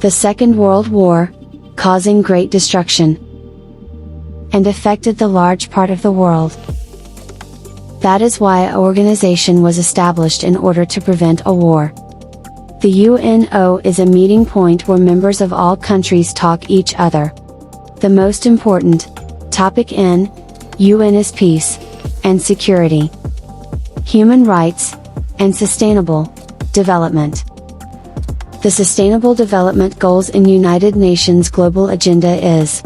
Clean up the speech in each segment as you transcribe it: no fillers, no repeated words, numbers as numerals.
the Second World War, causing great destruction, and affected the large part of the world. That is why an organization was established in order to prevent a war. The UNO is a meeting point where members of all countries talk each other. The most important topic in UN is peace and security, human rights, and sustainable development. The Sustainable Development Goals in United Nations Global Agenda is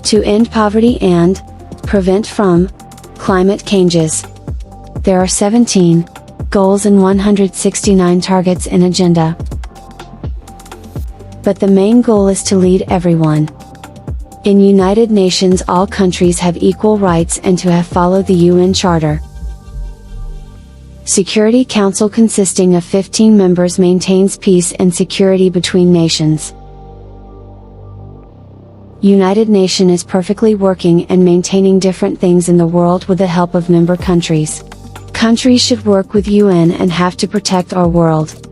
to end poverty and prevent from climate changes. There are 17 goals and 169 targets in agenda. But the main goal is to lead everyone. In United Nations, all countries have equal rights and to have followed the UN Charter. Security Council consisting of 15 members maintains peace and security between nations. United Nations is perfectly working and maintaining different things in the world with the help of member countries. Countries should work with UN and have to protect our world.